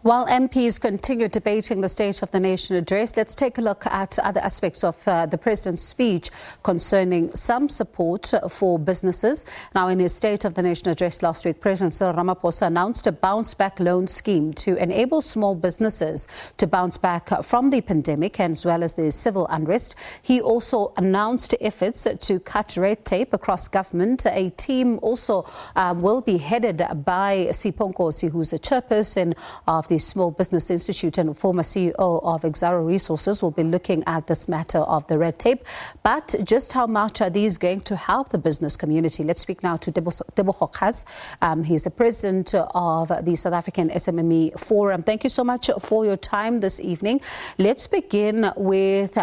While MPs continue debating the State of the Nation address, let's take a look at other aspects of the President's speech concerning some support for businesses. Now, in his State of the Nation address last week, President Cyril Ramaphosa announced a bounce-back loan scheme to enable small businesses to bounce back from the pandemic as well as the civil unrest. He also announced efforts to cut red tape across government. A team also will be headed by Sipho Nkosi, who's the chairperson of the Small Business Institute and former CEO of Exxaro Resources, will be looking at this matter of the red tape. But just how much are these going to help the business community? Let's speak now to Tebogo Khaas. He's the president of the South African SMME Forum. Thank you so much for your time this evening. Let's begin with,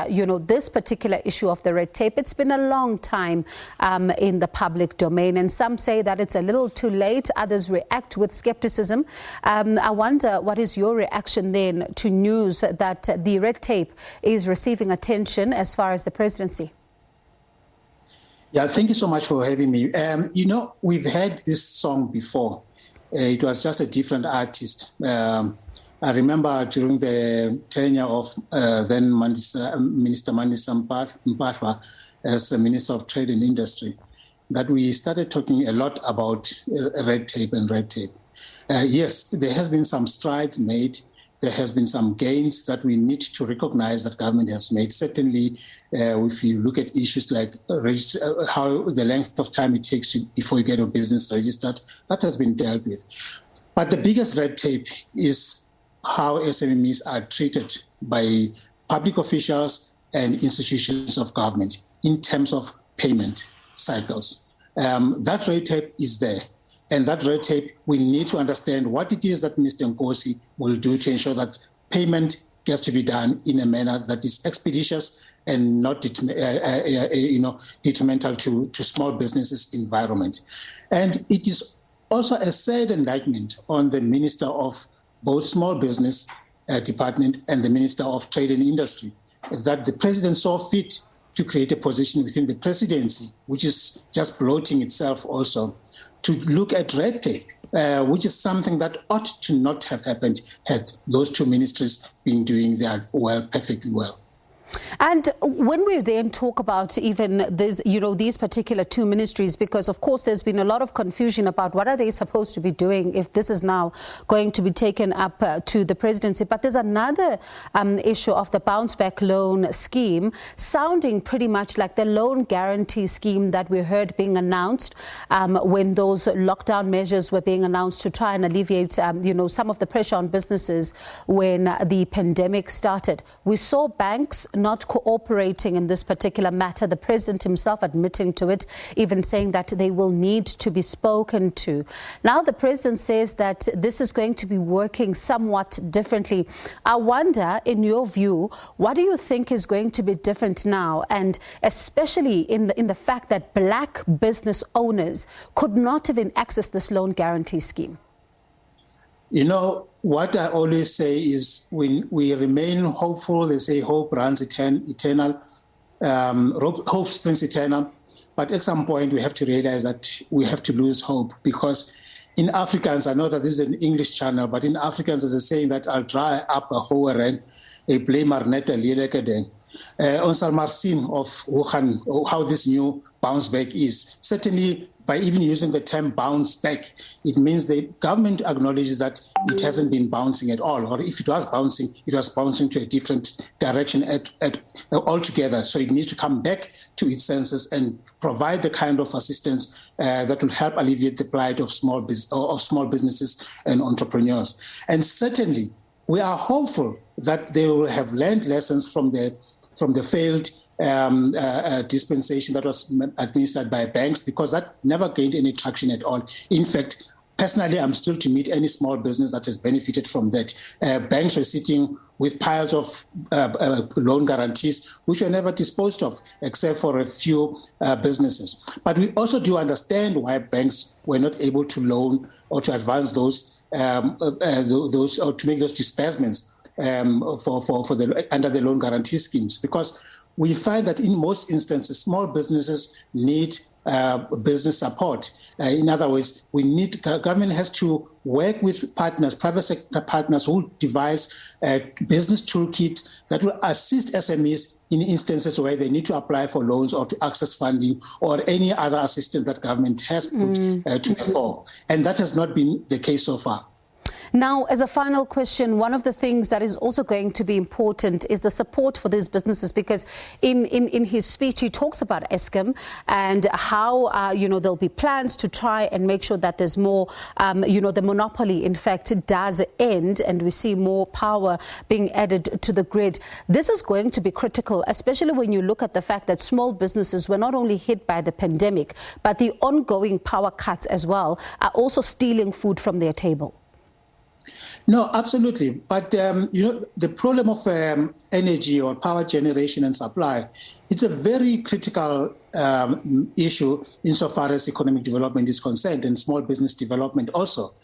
this particular issue of the red tape. It's been a long time in the public domain, and some say that it's a little too late. Others react with skepticism. I wonder, what is your reaction then to news that the red tape is receiving attention as far as the presidency? Yeah, thank you so much for having me. We've heard this song before. It was just a different artist. I remember during the tenure of then Minister Mandisa Mpahla as Minister of Trade and Industry, that we started talking a lot about red tape. Yes, there has been some strides made. There has been some gains that we need to recognize that government has made. Certainly, if you look at issues like how the length of time it takes before you get a business registered, that has been dealt with. But the biggest red tape is how SMMEs are treated by public officials and institutions of government in terms of payment cycles. That red tape is there. And that red tape, we need to understand what it is that Mr. Nkosi will do to ensure that payment gets to be done in a manner that is expeditious and not detrimental to small businesses' environment. And it is also a sad indictment on the Minister of both Small Business Department and the Minister of Trade and Industry that the President saw fit to create a position within the presidency, which is just bloating itself also, to look at red tape, which is something that ought to not have happened had those two ministries been doing their perfectly well. And when we then talk about even this, these particular two ministries, because of course there's been a lot of confusion about what are they supposed to be doing if this is now going to be taken up to the presidency. But there's another issue of the bounce back loan scheme, sounding pretty much like the loan guarantee scheme that we heard being announced when those lockdown measures were being announced to try and alleviate, some of the pressure on businesses when the pandemic started. We saw banks not cooperating in this particular matter, the president himself admitting to it, even saying that they will need to be spoken to. Now the president says that this is going to be working somewhat differently. I wonder, in your view, what do you think is going to be different now, and especially in the fact that black business owners could not even access this loan guarantee scheme? What I always say is when we remain hopeful, they say hope runs eternal, hope springs eternal. But at some point, we have to realize that we have to lose hope, because in Afrikaans, I know that this is an English channel, but in Afrikaans, there's a saying that I'll dry up a hoeren, a blamer net a leleke ding. On Salmarsin of how this new bounce back is. Certainly, by even using the term bounce back, it means the government acknowledges that it hasn't been bouncing at all, or if it was bouncing to a different direction altogether. So it needs to come back to its senses and provide the kind of assistance that will help alleviate the plight of small businesses and entrepreneurs. And certainly, we are hopeful that they will have learned lessons from the failed dispensation that was administered by banks, because that never gained any traction at all. In fact, personally, I'm still to meet any small business that has benefited from that. Banks were sitting with piles of loan guarantees, which were never disposed of, except for a few businesses. But we also do understand why banks were not able to loan or to advance those or to make those disbursements under the loan guarantee schemes, because we find that in most instances, small businesses need business support. In other words, government has to work with partners, private sector partners, who devise a business toolkit that will assist SMEs in instances where they need to apply for loans or to access funding or any other assistance that government has put to the fore. And that has not been the case so far. Now, as a final question, one of the things that is also going to be important is the support for these businesses, because in his speech, he talks about Eskom and how, there'll be plans to try and make sure that there's more, the monopoly, in fact, does end and we see more power being added to the grid. This is going to be critical, especially when you look at the fact that small businesses were not only hit by the pandemic, but the ongoing power cuts as well are also stealing food from their table. No, absolutely. But, the problem of energy or power generation and supply, it's a very critical issue insofar as economic development is concerned and small business development also.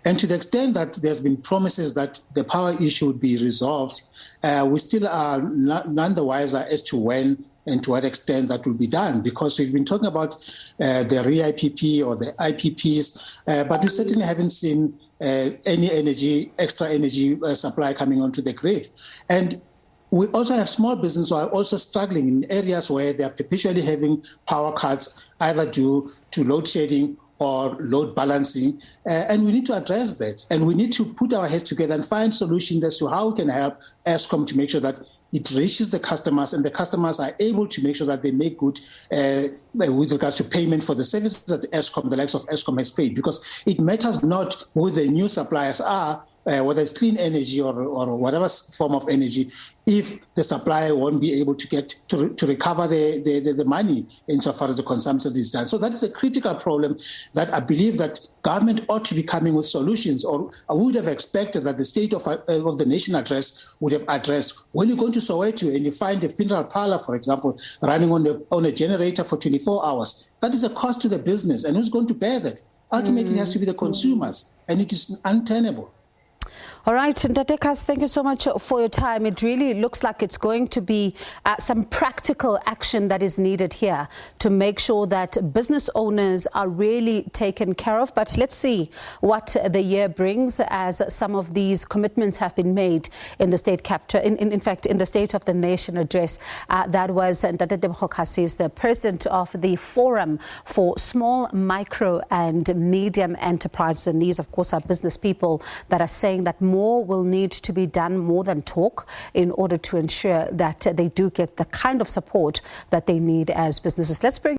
And to the extent that there's been promises that the power issue would be resolved, we still are none the wiser as to when and to what extent that will be done, because we've been talking about the re-IPP or the IPPs, but we certainly haven't seen any extra energy supply coming onto the grid. And we also have small businesses who are also struggling in areas where they are perpetually having power cuts, either due to load shedding or load balancing. And we need to address that. And we need to put our heads together and find solutions as to how we can help Eskom to make sure that it reaches the customers and the customers are able to make sure that they make good with regards to payment for the services that Eskom, the likes of Eskom, has paid. Because it matters not who the new suppliers are, whether it's clean energy or whatever form of energy, if the supplier won't be able to get to recover the money insofar as the consumption is done. So that is a critical problem that I believe that government ought to be coming with solutions, or I would have expected that the State of the Nation address would have addressed. When you go to Soweto and you find a funeral parlor, for example, running on a generator for 24 hours, that is a cost to the business. And who's going to bear that? Ultimately, it has to be the consumers, and it is untenable. All right, Tebogo Khaas, thank you so much for your time. It really looks like it's going to be some practical action that is needed here to make sure that business owners are really taken care of. But let's see what the year brings, as some of these commitments have been made in the state capture, in fact, in the State of the Nation address. That was Tebogo Khaas, is the president of the Forum for Small, Micro and Medium Enterprises. And these, of course, are business people that are saying that more will need to be done, more than talk, in order to ensure that they do get the kind of support that they need as businesses. Let's bring